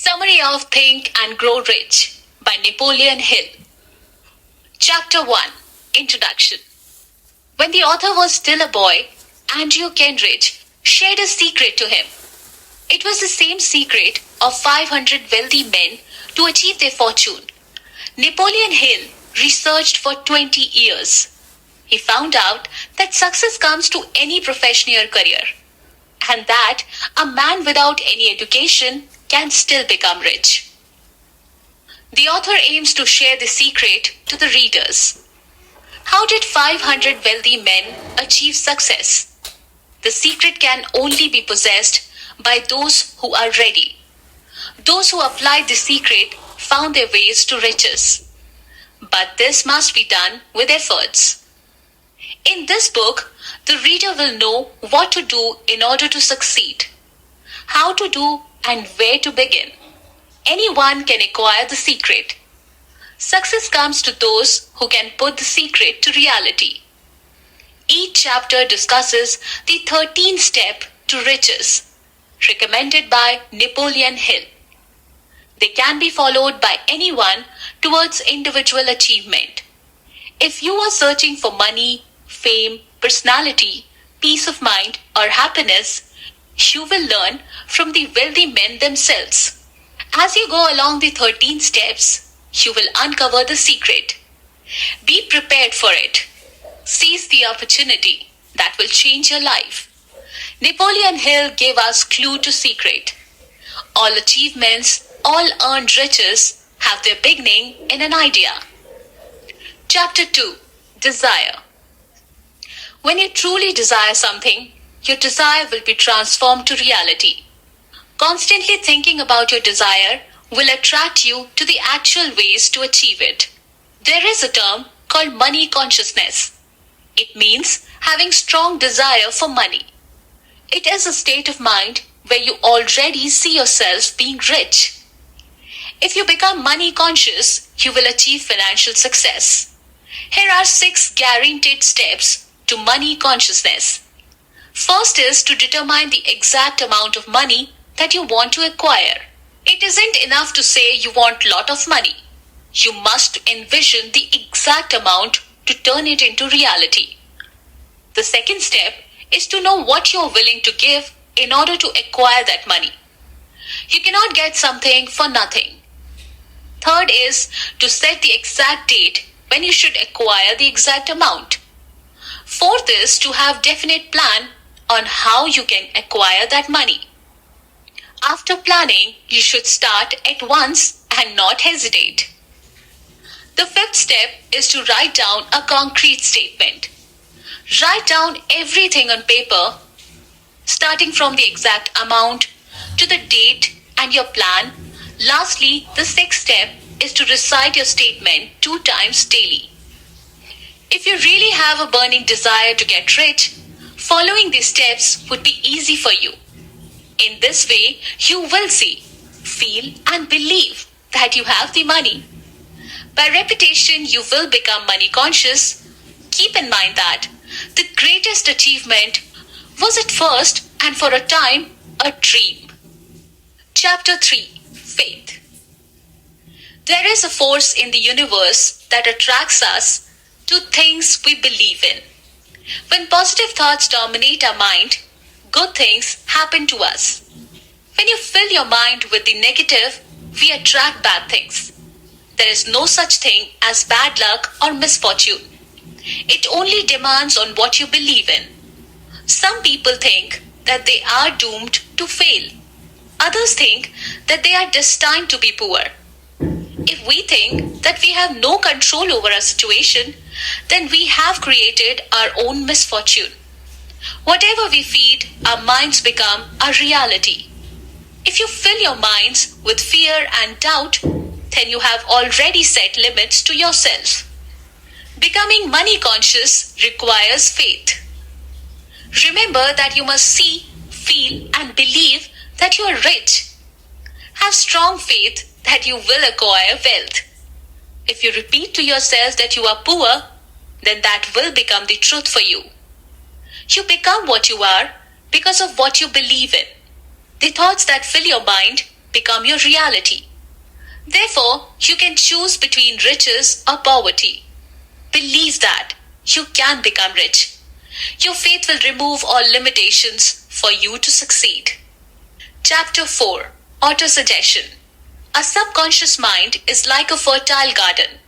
Summary of Think and Grow Rich by Napoleon Hill. Chapter 1. Introduction. When the author was still a boy, Andrew Kenridge shared a secret to him. It was the same secret of 500 wealthy men to achieve their fortune. Napoleon Hill researched for 20 years. He found out that success comes to any profession or career, and that a man without any education can still become rich. The author aims to share the secret to the readers. How did 500 wealthy men achieve success? The secret can only be possessed by those who are ready. Those who applied the secret found their ways to riches. But this must be done with efforts. In this book, the reader will know what to do in order to succeed, how to do and where to begin. Anyone can acquire the secret. Success comes to those who can put the secret to reality. Each chapter discusses the 13th step to riches, recommended by Napoleon Hill. They can be followed by anyone towards individual achievement. If you are searching for money, fame, personality, peace of mind, or happiness, you will learn from the wealthy men themselves. As you go along the 13 steps, you will uncover the secret. Be prepared for it. Seize the opportunity that will change your life. Napoleon Hill gave us clue to secret. All achievements, all earned riches have their beginning in an idea. Chapter 2. Desire. When you truly desire something, your desire will be transformed to reality. Constantly thinking about your desire will attract you to the actual ways to achieve it. There is a term called money consciousness. It means having strong desire for money. It is a state of mind where you already see yourself being rich. If you become money conscious, you will achieve financial success. Here are 6 guaranteed steps to money consciousness. First is to determine the exact amount of money that you want to acquire. It isn't enough to say you want a lot of money. You must envision the exact amount to turn it into reality. The second step is to know what you're willing to give in order to acquire that money. You cannot get something for nothing. Third is to set the exact date when you should acquire the exact amount. Fourth is to have definite plan on how you can acquire that money. After planning, you should start at once and not hesitate. The fifth step is to write down a concrete statement. Write down everything on paper, starting from the exact amount to the date and your plan. Lastly, the sixth step is to recite your statement 2 times daily. If you really have a burning desire to get rich, following these steps would be easy for you. In this way, you will see, feel, and believe that you have the money. By repetition, you will become money conscious. Keep in mind that the greatest achievement was at first and for a time a dream. Chapter 3. Faith. There is a force in the universe that attracts us to things we believe in. When positive thoughts dominate our mind, good things happen to us. When you fill your mind with the negative, we attract bad things. There is no such thing as bad luck or misfortune. It only demands on what you believe in. Some people think that they are doomed to fail. Others think that they are destined to be poor. If we think that we have no control over our situation, then we have created our own misfortune. Whatever we feed, our minds become our reality. If you fill your minds with fear and doubt, then you have already set limits to yourself. Becoming money conscious requires faith. Remember that you must see, feel, and believe that you are rich. Have strong faith that you will acquire wealth. If you repeat to yourself that you are poor, then that will become the truth for you. You become what you are because of what you believe in. The thoughts that fill your mind become your reality. Therefore, you can choose between riches or poverty. Believe that you can become rich. Your faith will remove all limitations for you to succeed. Chapter 4. Autosuggestion. A subconscious mind is like a fertile garden.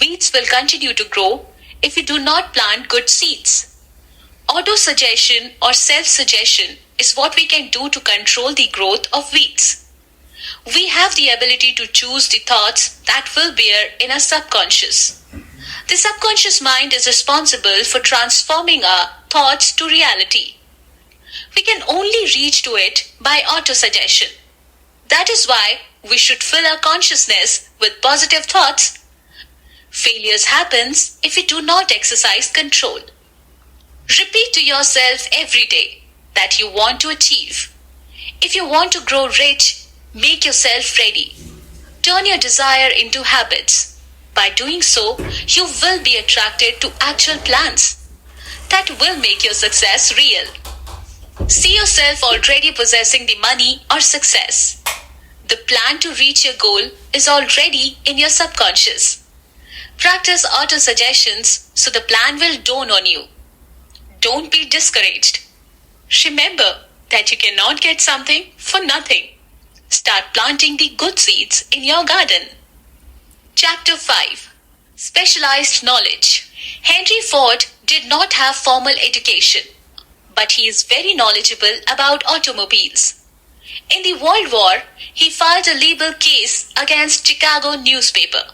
Weeds will continue to grow if you do not plant good seeds. Autosuggestion or self-suggestion is what we can do to control the growth of weeds. We have the ability to choose the thoughts that will bear in our subconscious. The subconscious mind is responsible for transforming our thoughts to reality. We can only reach to it by autosuggestion. That is why we should fill our consciousness with positive thoughts. Failures happens if we do not exercise control. Repeat to yourself every day that you want to achieve. If you want to grow rich, make yourself ready. Turn your desire into habits. By doing so, you will be attracted to actual plans that will make your success real. See yourself already possessing the money or success. The plan to reach your goal is already in your subconscious. Practice autosuggestions so the plan will dawn on you. Don't be discouraged. Remember that you cannot get something for nothing. Start planting the good seeds in your garden. Chapter 5. Specialized knowledge. Henry Ford did not have formal education, but he is very knowledgeable about automobiles. In the World War, he filed a libel case against Chicago newspaper.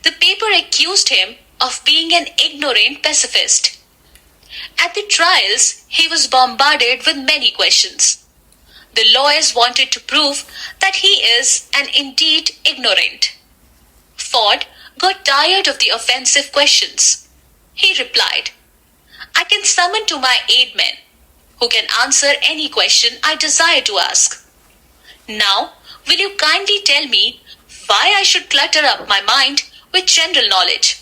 The paper accused him of being an ignorant pacifist. At the trials, he was bombarded with many questions. The lawyers wanted to prove that he is and indeed ignorant. Ford got tired of the offensive questions. He replied, "I can summon to my aid men, who can answer any question I desire to ask. Now, will you kindly tell me why I should clutter up my mind with general knowledge,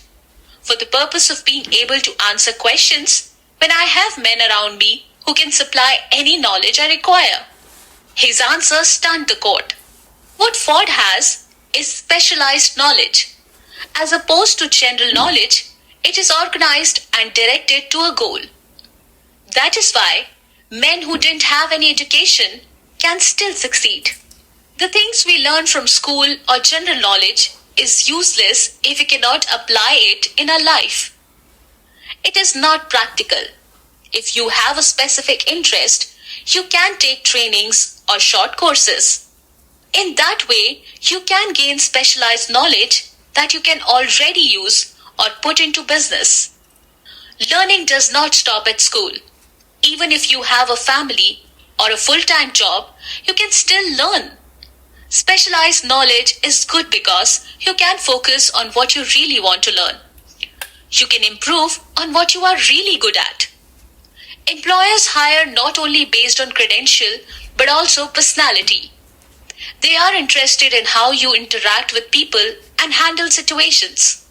for the purpose of being able to answer questions when I have men around me who can supply any knowledge I require?" His answer stunned the court. What Ford has is specialized knowledge. As opposed to general knowledge, it is organized and directed to a goal. That is why men who didn't have any education can still succeed. The things we learn from school or general knowledge is useless if we cannot apply it in our life. It is not practical. If you have a specific interest, you can take trainings or short courses. In that way, you can gain specialized knowledge that you can already use or put into business. Learning does not stop at school. Even if you have a family or a full-time job, you can still learn. Specialized knowledge is good because you can focus on what you really want to learn. You can improve on what you are really good at. Employers hire not only based on credential but also personality. They are interested in how you interact with people and handle situations.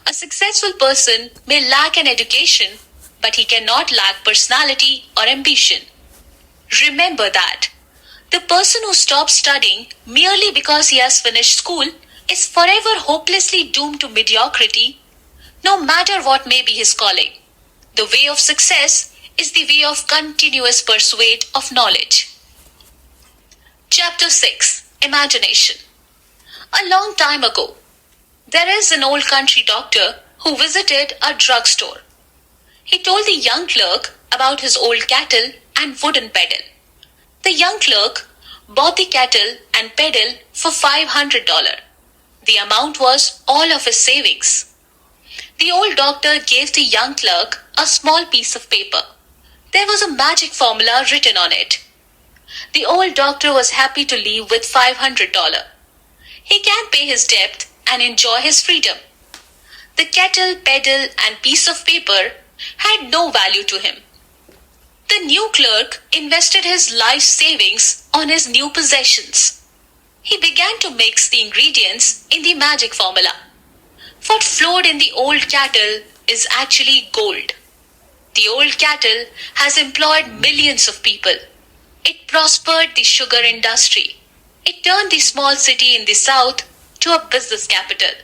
A successful person may lack an education, but he cannot lack personality or ambition. Remember that. The person who stops studying merely because he has finished school is forever hopelessly doomed to mediocrity, no matter what may be his calling. The way of success is the way of continuous pursuit of knowledge. Chapter 6. Imagination. A long time ago, there is an old country doctor who visited a drugstore. He told the young clerk about his old cattle and wooden pedal. The young clerk bought the cattle and pedal for $500. The amount was all of his savings. The old doctor gave the young clerk a small piece of paper. There was a magic formula written on it. The old doctor was happy to leave with $500. He can pay his debt and enjoy his freedom. The kettle, pedal, and piece of paper had no value to him. The new clerk invested his life savings on his new possessions. He began to mix the ingredients in the magic formula. What flowed in the old cattle is actually gold. The old cattle has employed millions of people. It prospered the sugar industry. It turned the small city in the south to a business capital.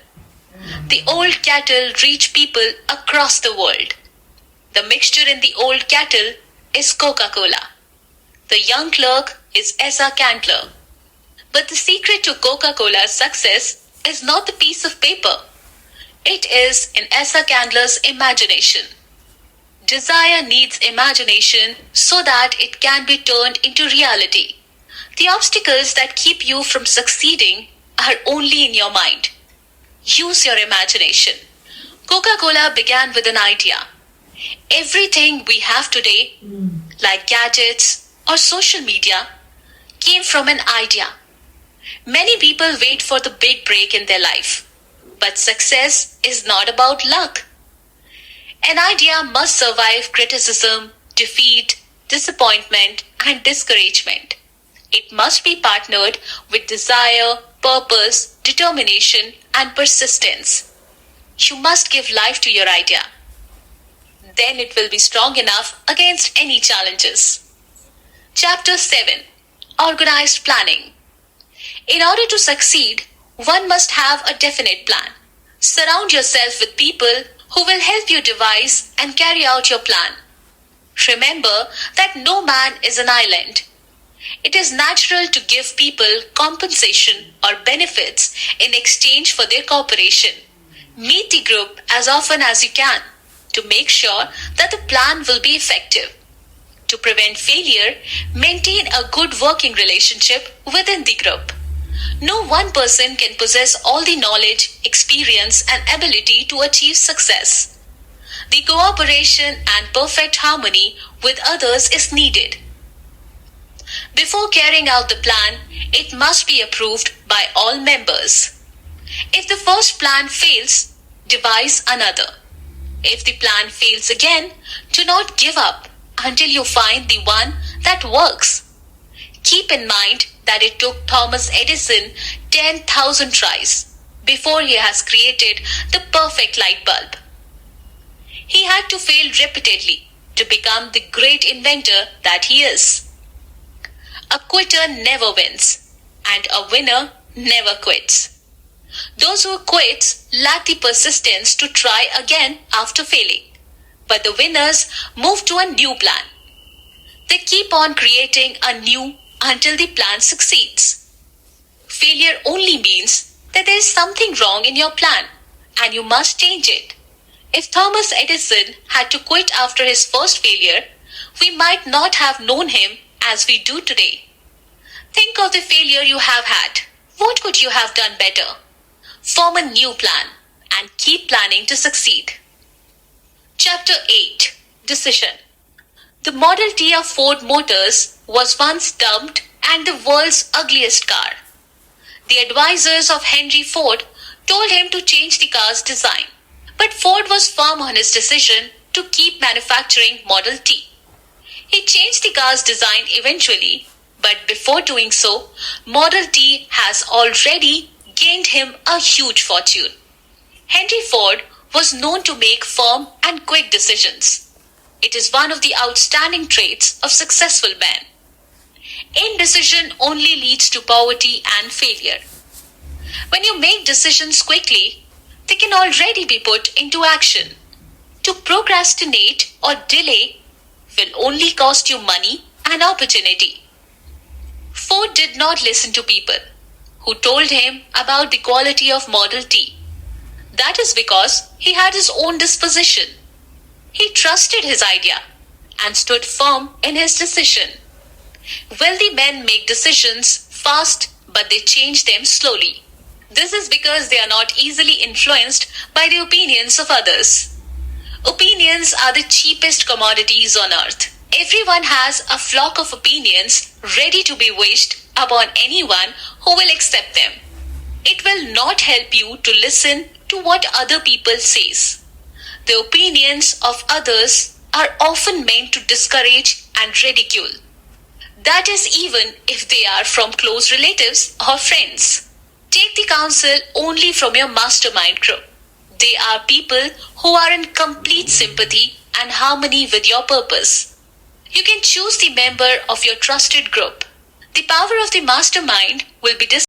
The old cattle reach people across the world. The mixture in the old cattle is Coca-Cola. The young clerk is Asa Candler. But the secret to Coca-Cola's success is not the piece of paper. It is in Asa Candler's imagination. Desire needs imagination so that it can be turned into reality. The obstacles that keep you from succeeding are only in your mind. Use your imagination. Coca-Cola began with an idea. Everything we have today, like gadgets or social media, came from an idea. Many people wait for the big break in their life, but success is not about luck. An idea must survive criticism, defeat, disappointment, and discouragement. It must be partnered with desire, purpose, determination, and persistence. You must give life to your idea. Then it will be strong enough against any challenges. Chapter 7. Organized Planning. In order to succeed, one must have a definite plan. Surround yourself with people who will help you devise and carry out your plan. Remember that no man is an island. It is natural to give people compensation or benefits in exchange for their cooperation. Meet the group as often as you can to make sure that the plan will be effective. To prevent failure, maintain a good working relationship within the group. No one person can possess all the knowledge, experience, and ability to achieve success. The cooperation and perfect harmony with others is needed. Before carrying out the plan, it must be approved by all members. If the first plan fails, devise another. If the plan fails again, do not give up until you find the one that works. Keep in mind that it took Thomas Edison 10,000 tries before he has created the perfect light bulb. He had to fail repeatedly to become the great inventor that he is. A quitter never wins, and a winner never quits. Those who quit lack the persistence to try again after failing, but the winners move to a new plan. They keep on creating a new until the plan succeeds. Failure only means that there is something wrong in your plan, and you must change it. If Thomas Edison had to quit after his first failure, we might not have known him as we do today. Think of the failure you have had. What could you have done better? Form a new plan and keep planning to succeed. Chapter 8. Decision. The Model T of Ford Motors was once dubbed and the world's ugliest car. The advisors of Henry Ford told him to change the car's design, but Ford was firm on his decision to keep manufacturing Model T. He changed the car's design eventually, but before doing so, Model T has already gained him a huge fortune. Henry Ford was known to make firm and quick decisions. It is one of the outstanding traits of successful men. Indecision only leads to poverty and failure. When you make decisions quickly, they can already be put into action. To procrastinate or delay will only cost you money and opportunity. Ford did not listen to people who told him about the quality of Model T. That is because he had his own disposition. He trusted his idea and stood firm in his decision. Wealthy men make decisions fast, but they change them slowly. This is because they are not easily influenced by the opinions of others. Opinions are the cheapest commodities on earth. Everyone has a flock of opinions ready to be wished upon anyone who will accept them. It will not help you to listen to what other people says. The opinions of others are often meant to discourage and ridicule. That is even if they are from close relatives or friends. Take the counsel only from your mastermind group. They are people who are in complete sympathy and harmony with your purpose. You can choose the member of your trusted group. The power of the mastermind will be discussed